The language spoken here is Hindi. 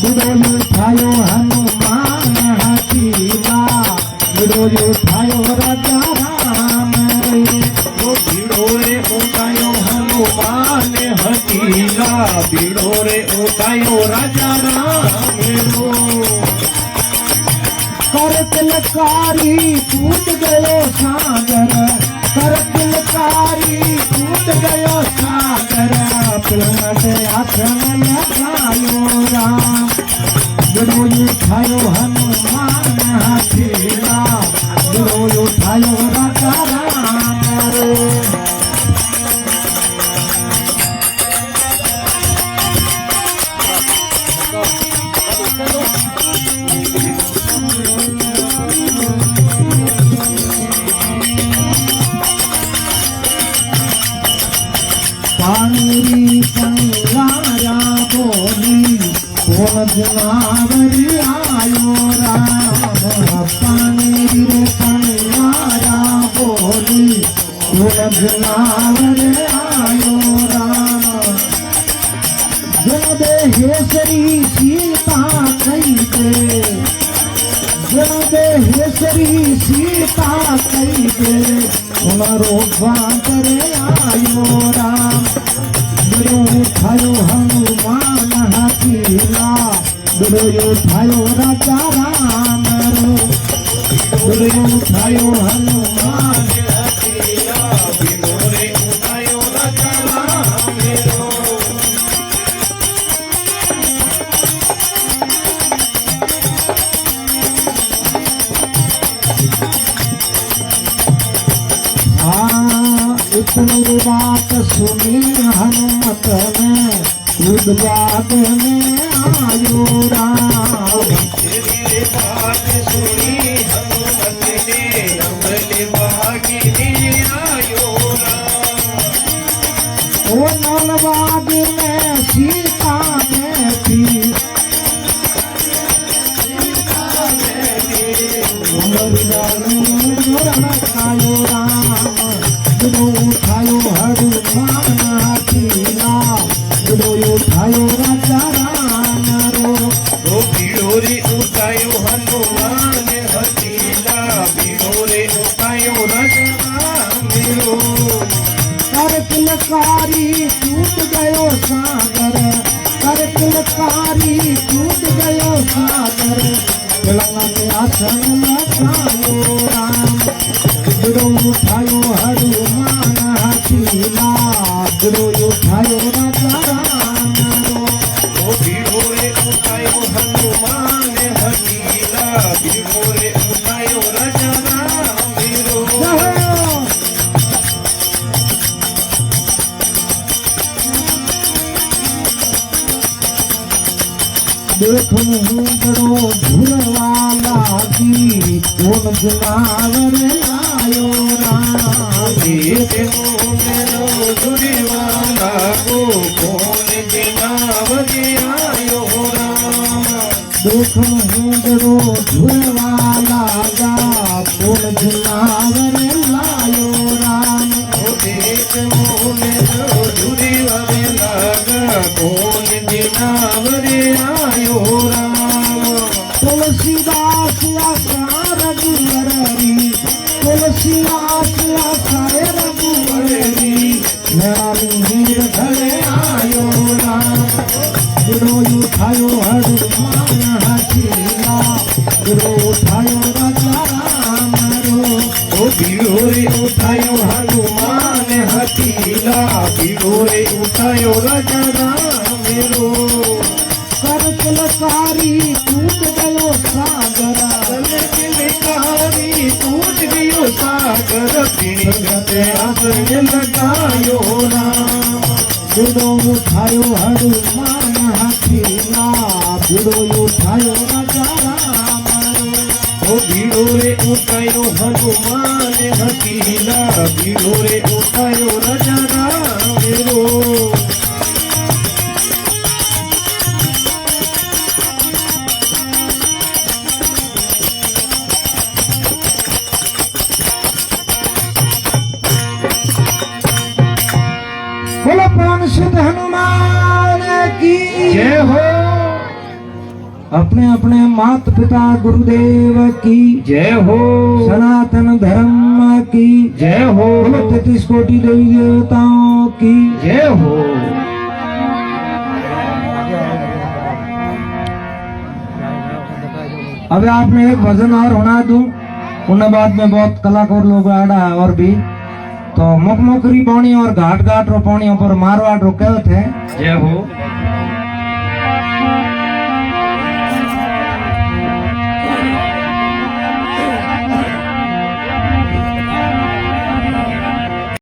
बिडोयो थायो हनुमान हकीला बिडोयो थायो राजा राम रे बीड़ो रे उठायो हनुमान हकीला बीड़ो रे उठायो राजा राम रो कर तिलकारी टूट गयो सागर कर तिलकारी टूट गयो सागर पिलमट आसन लगायो राम बिडोयो थायो हनुमान हकीला बिडोयो थायो राजा राम रे पानी पंगारा बोली कौन जनावरी आयो राम पानी पंगारा बोली कौन जनावरी आयो राम जन देहेश्वरी सीता कही दे जन देहेश्वरी सीता कही दे उमरो करे आयो राम बिडोयो थायो हनुमान हकीला बिडोयो थायो राजा राम रो बिडोयो थायो हनुमान हकीला बीड़ो रे उठायो राजा राम रो इतनी बात सुनी हनुमत ने बात में आयो राम तेरी बात सुनी हनुमत ने अमल भागिनी आयो राम ओ नलबाग में सीता बैठी खायो राम बिडोयो थायो हनुमान हकीला बिडोयो थायो राजा राम रो बीड़ो रे उठायो हनुमान हकीला बीड़ो रे उठायो राजा राम रो कर तिलकारी टूट गयो सागर कर तिलकारी टूट गयो सागर पिलमट आसन लगायो राम बिडोयो थायो हनुमान हकीला बिडोयो थायो राजा राम रो बीड़ो रे उठायो हनुमान हकीला बीड़ो रे उठायो राजा राम रो देखो बड़ो झुरवाला की कौन जनावर आयो राम मेरो दुरीवाला को कौन जनावर आयो राम देखो बड़ो झुरवाला का कौन जनावर लायो राम देख मेरो दुरीवाला कौन जनावर आयो राम तुलसीदास रघुवरी तुलसीदास रघुवरी मीर घरे आयो राम बिडोयो थायो हनुमान हकीला बिडोयो थायो राजा राम रो बीड़ो रे उठायो हनुमान हकीला बीड़ो रे उठायो राजा राम रो कर तिलकारी टूट गयो सागर तिलकारी टूट गयो सागर पीणते आसन लगायो राम बिडोयो थायो हनुमान हकीला बिडोयो थायो राजा राम रो बीड़ो रे उठायो हनुमान हकीला बीड़ो रे उठायो राजा राम रो बोलो प्राण सिद्ध हनुमान की जय हो। अपने अपने मात पिता गुरुदेव की जय हो सनातन धर्म की जय हो 33 कोटि देवी देवताओं की जय हो। अब आपने एक भजन और होना दूं, उन बाद में बहुत कलाकार लोग आड़ा है और भी तो मुखमुखरी पानी और घाट घाट रो पानी पर मारवाड़ रो कहत है जय हो